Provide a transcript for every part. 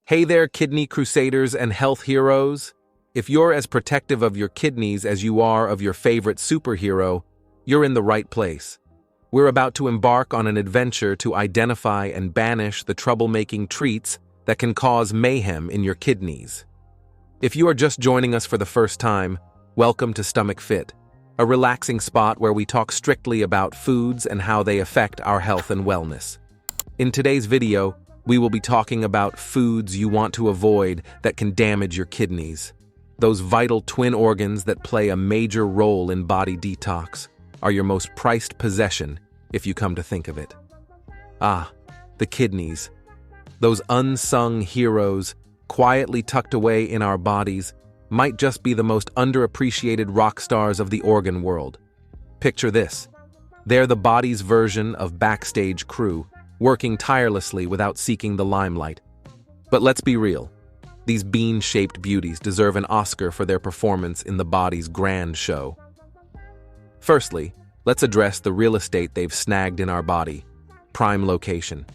Hey there, kidney crusaders and health heroes. If you're as protective of your kidneys as you are of your favorite superhero, you're in the right place. We're about to embark on an adventure to identify and banish the troublemaking treats that can cause mayhem in your kidneys. If you are just joining us for the first time, welcome to Stomach Fit, a relaxing spot where we talk strictly about foods and how they affect our health and wellness. In today's video, we will be talking about foods you want to avoid that can damage your kidneys. Those vital twin organs that play a major role in body detox are your most prized possession, if you come to think of it. The kidneys. Those unsung heroes, quietly tucked away in our bodies, might just be the most underappreciated rock stars of the organ world. Picture this. They're the body's version of backstage crew, working tirelessly without seeking the limelight. But let's be real. These bean-shaped beauties deserve an Oscar for their performance in the body's grand show. Firstly, let's address the real estate they've snagged in our body: prime location.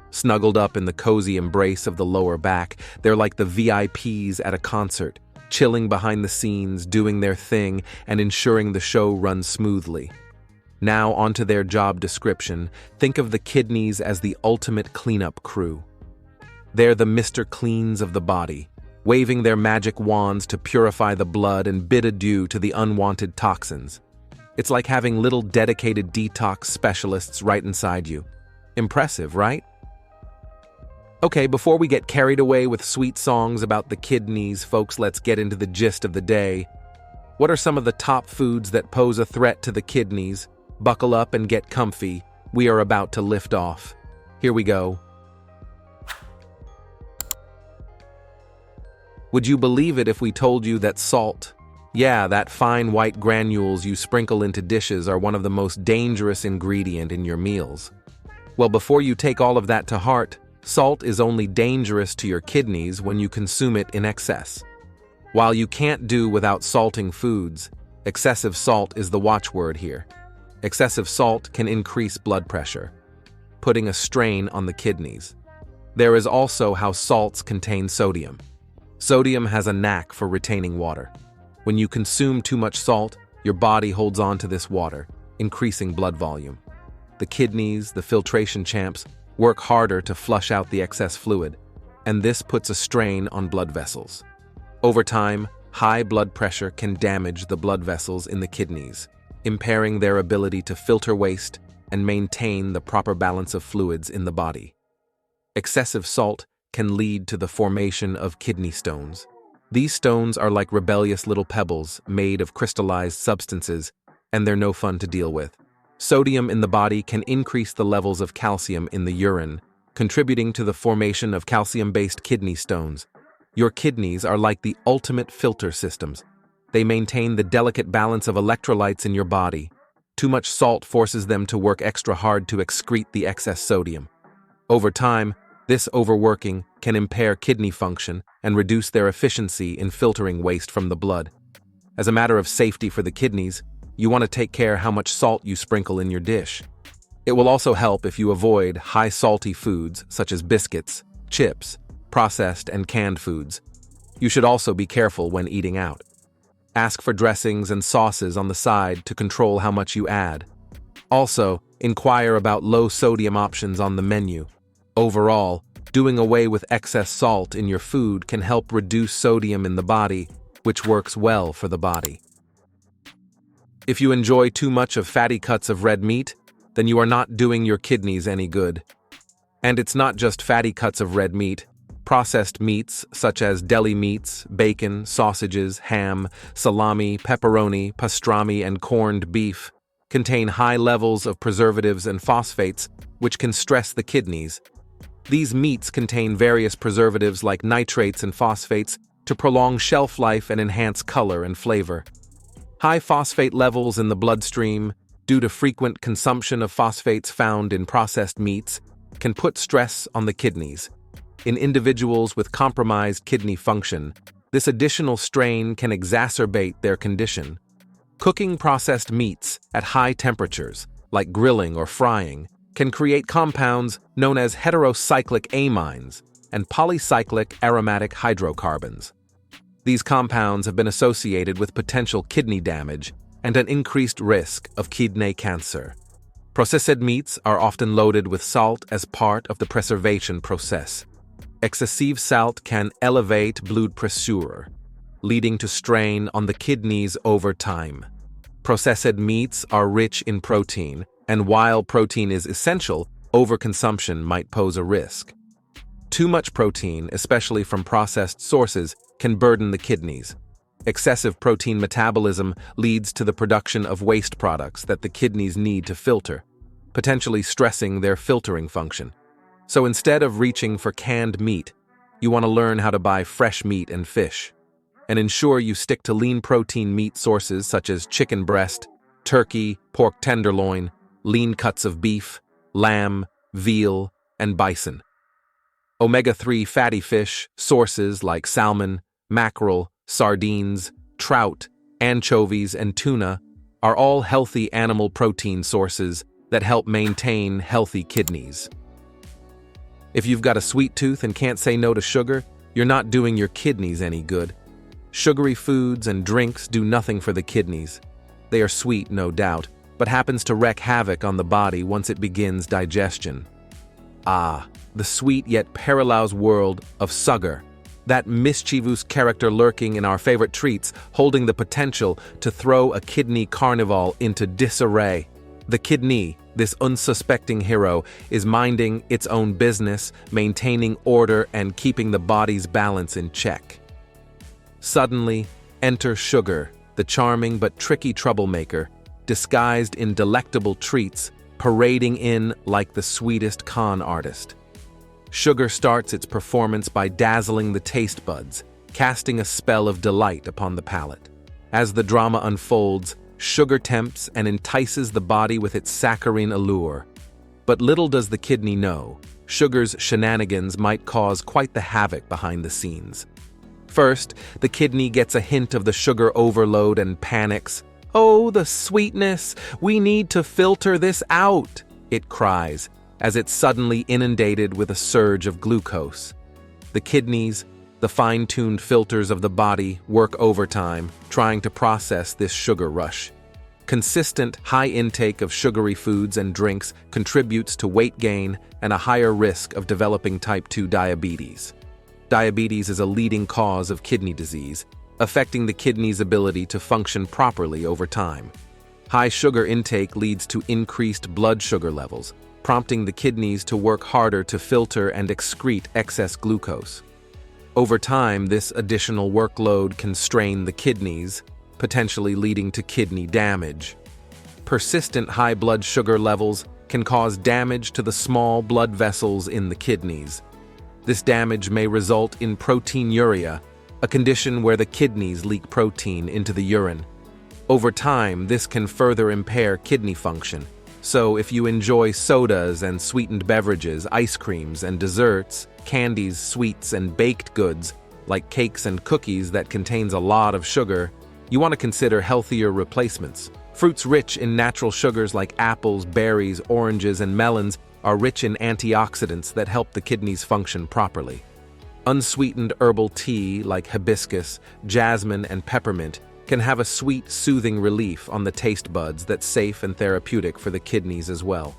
Snuggled up in the cozy embrace of the lower back, they're like the VIPs at a concert, chilling behind the scenes, doing their thing, and ensuring the show runs smoothly. Now onto their job description. Think of the kidneys as the ultimate cleanup crew. They're the Mr. Cleans of the body, waving their magic wands to purify the blood and bid adieu to the unwanted toxins. It's like having little dedicated detox specialists right inside you. Impressive, right? Okay, before we get carried away with sweet songs about the kidneys, folks, let's get into the gist of the day. What are some of the top foods that pose a threat to the kidneys? Buckle up and get comfy. We are about to lift off. Here we go. Would you believe it if we told you that salt, that fine white granules you sprinkle into dishes, are one of the most dangerous ingredients in your meals? Well, before you take all of that to heart, salt is only dangerous to your kidneys when you consume it in excess. While you can't do without salting foods, excessive salt is the watchword here. Excessive salt can increase blood pressure, putting a strain on the kidneys. There is also how salts contain sodium. Sodium has a knack for retaining water. When you consume too much salt, your body holds on to this water, increasing blood volume. The kidneys, the filtration champs, work harder to flush out the excess fluid, and this puts a strain on blood vessels. Over time, high blood pressure can damage the blood vessels in the kidneys, impairing their ability to filter waste and maintain the proper balance of fluids in the body. Excessive salt can lead to the formation of kidney stones. These stones are like rebellious little pebbles made of crystallized substances, and they're no fun to deal with. Sodium in the body can increase the levels of calcium in the urine, contributing to the formation of calcium-based kidney stones. Your kidneys are like the ultimate filter systems. They maintain the delicate balance of electrolytes in your body. Too much salt forces them to work extra hard to excrete the excess sodium. Over time, this overworking can impair kidney function and reduce their efficiency in filtering waste from the blood. As a matter of safety for the kidneys, you want to take care how much salt you sprinkle in your dish. It will also help if you avoid high salty foods such as biscuits, chips, processed and canned foods. You should also be careful when eating out. Ask for dressings and sauces on the side to control how much you add. Also, inquire about low-sodium options on the menu. Overall, doing away with excess salt in your food can help reduce sodium in the body, which works well for the body. If you enjoy too much of fatty cuts of red meat, then you are not doing your kidneys any good. And it's not just fatty cuts of red meat. Processed meats such as deli meats, bacon, sausages, ham, salami, pepperoni, pastrami, and corned beef contain high levels of preservatives and phosphates, which can stress the kidneys. These meats contain various preservatives like nitrates and phosphates to prolong shelf life and enhance color and flavor. High phosphate levels in the bloodstream, due to frequent consumption of phosphates found in processed meats, can put stress on the kidneys. In individuals with compromised kidney function, this additional strain can exacerbate their condition. Cooking processed meats at high temperatures, like grilling or frying, can create compounds known as heterocyclic amines, and polycyclic aromatic hydrocarbons. These compounds have been associated with potential kidney damage and an increased risk of kidney cancer. Processed meats are often loaded with salt as part of the preservation process. Excessive salt can elevate blood pressure, leading to strain on the kidneys over time. Processed meats are rich in protein, and while protein is essential, overconsumption might pose a risk. Too much protein, especially from processed sources, can burden the kidneys. Excessive protein metabolism leads to the production of waste products that the kidneys need to filter, potentially stressing their filtering function. So instead of reaching for canned meat, you want to learn how to buy fresh meat and fish. And ensure you stick to lean protein meat sources such as chicken breast, turkey, pork tenderloin, lean cuts of beef, lamb, veal, and bison. Omega-3 fatty fish sources like salmon, mackerel, sardines, trout, anchovies, and tuna are all healthy animal protein sources that help maintain healthy kidneys. If you've got a sweet tooth and can't say no to sugar, you're not doing your kidneys any good. Sugary foods and drinks do nothing for the kidneys. They are sweet, no doubt, but happens to wreak havoc on the body once it begins digestion. The sweet yet perilous world of sugar, that mischievous character lurking in our favorite treats, holding the potential to throw a kidney carnival into disarray. The kidney, this unsuspecting hero, is minding its own business, maintaining order and keeping the body's balance in check. Suddenly, enter sugar, the charming but tricky troublemaker, disguised in delectable treats, parading in like the sweetest con artist. Sugar starts its performance by dazzling the taste buds, casting a spell of delight upon the palate. As the drama unfolds, sugar tempts and entices the body with its saccharine allure. But little does the kidney know, sugar's shenanigans might cause quite the havoc behind the scenes. First, the kidney gets a hint of the sugar overload and panics. "Oh, the sweetness! We need to filter this out!" it cries, as it's suddenly inundated with a surge of glucose. The kidneys, the fine-tuned filters of the body, work overtime, trying to process this sugar rush. Consistent, high intake of sugary foods and drinks contributes to weight gain and a higher risk of developing type 2 diabetes. Diabetes is a leading cause of kidney disease, affecting the kidney's ability to function properly over time. High sugar intake leads to increased blood sugar levels, prompting the kidneys to work harder to filter and excrete excess glucose. Over time, this additional workload can strain the kidneys, potentially leading to kidney damage. Persistent high blood sugar levels can cause damage to the small blood vessels in the kidneys. This damage may result in proteinuria, a condition where the kidneys leak protein into the urine. Over time, this can further impair kidney function. So if you enjoy sodas and sweetened beverages, ice creams and desserts, candies, sweets, and baked goods, like cakes and cookies that contains a lot of sugar, you want to consider healthier replacements. Fruits rich in natural sugars like apples, berries, oranges, and melons are rich in antioxidants that help the kidneys function properly. Unsweetened herbal tea like hibiscus, jasmine, and peppermint can have a sweet, soothing relief on the taste buds that's safe and therapeutic for the kidneys as well.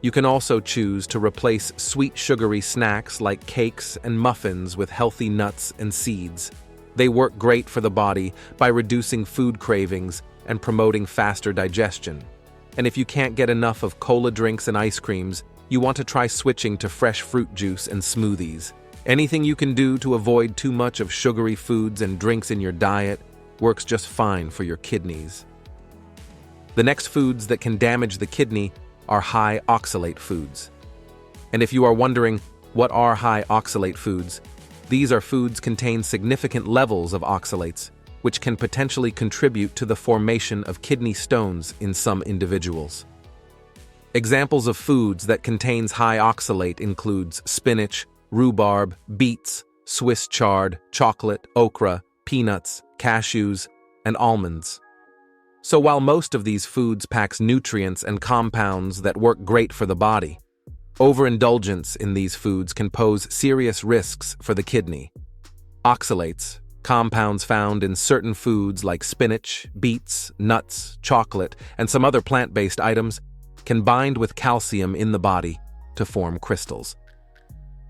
You can also choose to replace sweet, sugary snacks like cakes and muffins with healthy nuts and seeds. They work great for the body by reducing food cravings and promoting faster digestion. And if you can't get enough of cola drinks and ice creams, you want to try switching to fresh fruit juice and smoothies. Anything you can do to avoid too much of sugary foods and drinks in your diet works just fine for your kidneys. The next foods that can damage the kidney are high oxalate foods. And if you are wondering, what are high oxalate foods? These are foods contain significant levels of oxalates, which can potentially contribute to the formation of kidney stones in some individuals. Examples of foods that contains high oxalate includes spinach, rhubarb, beets, Swiss chard, chocolate, okra, peanuts, cashews, and almonds. So while most of these foods packs nutrients and compounds that work great for the body, Overindulgence in these foods can pose serious risks for the kidney. Oxalates, compounds found in certain foods like spinach, beets, nuts, chocolate, and some other plant-based items, can bind with calcium in the body to form crystals.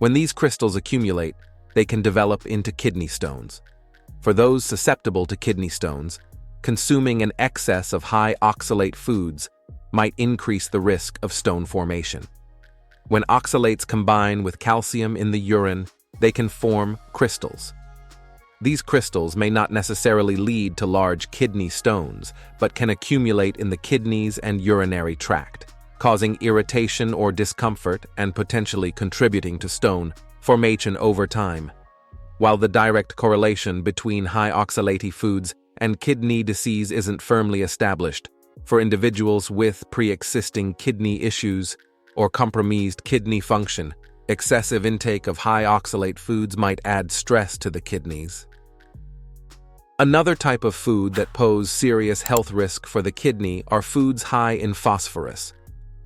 When these crystals accumulate, they can develop into kidney stones. For those susceptible to kidney stones, consuming an excess of high oxalate foods might increase the risk of stone formation. When oxalates combine with calcium in the urine, they can form crystals. These crystals may not necessarily lead to large kidney stones, but can accumulate in the kidneys and urinary tract, causing irritation or discomfort and potentially contributing to stone formation over time. While the direct correlation between high oxalate foods and kidney disease isn't firmly established, for individuals with pre-existing kidney issues or compromised kidney function, excessive intake of high oxalate foods might add stress to the kidneys. Another type of food that pose serious health risk for the kidney are foods high in phosphorus.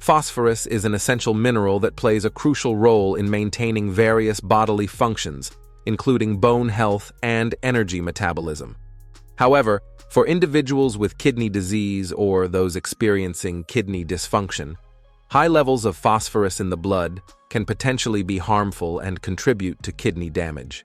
Phosphorus is an essential mineral that plays a crucial role in maintaining various bodily functions, including bone health and energy metabolism. However, for individuals with kidney disease or those experiencing kidney dysfunction, high levels of phosphorus in the blood can potentially be harmful and contribute to kidney damage.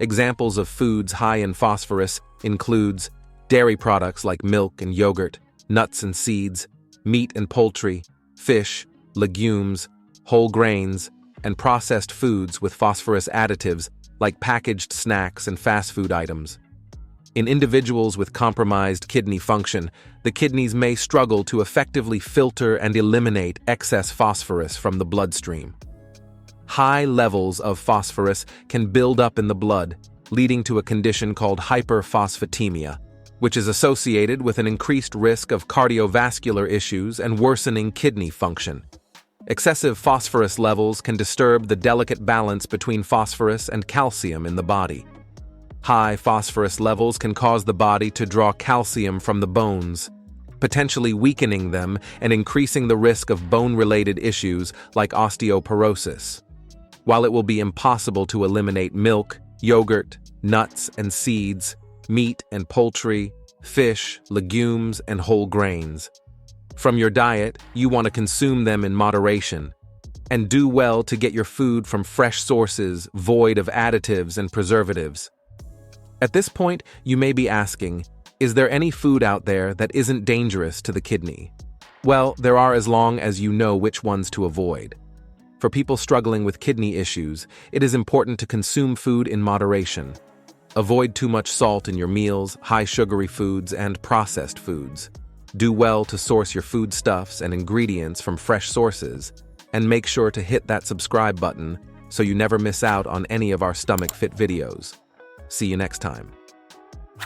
Examples of foods high in phosphorus includes dairy products like milk and yogurt, nuts and seeds, meat and poultry, fish, legumes, whole grains, and processed foods with phosphorus additives like packaged snacks and fast food items. In individuals with compromised kidney function, the kidneys may struggle to effectively filter and eliminate excess phosphorus from the bloodstream. High levels of phosphorus can build up in the blood, leading to a condition called hyperphosphatemia, which is associated with an increased risk of cardiovascular issues and worsening kidney function. Excessive phosphorus levels can disturb the delicate balance between phosphorus and calcium in the body. High phosphorus levels can cause the body to draw calcium from the bones, potentially weakening them and increasing the risk of bone-related issues like osteoporosis. While it will be impossible to eliminate milk, yogurt, nuts and seeds, meat and poultry, fish, legumes, and whole grains from your diet, you want to consume them in moderation and do well to get your food from fresh sources void of additives and preservatives. At this point, you may be asking, is there any food out there that isn't dangerous to the kidney? Well, there are, as long as you know which ones to avoid. For people struggling with kidney issues, it is important to consume food in moderation. Avoid too much salt in your meals, high sugary foods, and processed foods. Do well to source your foodstuffs and ingredients from fresh sources, and make sure to hit that subscribe button so you never miss out on any of our Stomach Fit videos. See you next time.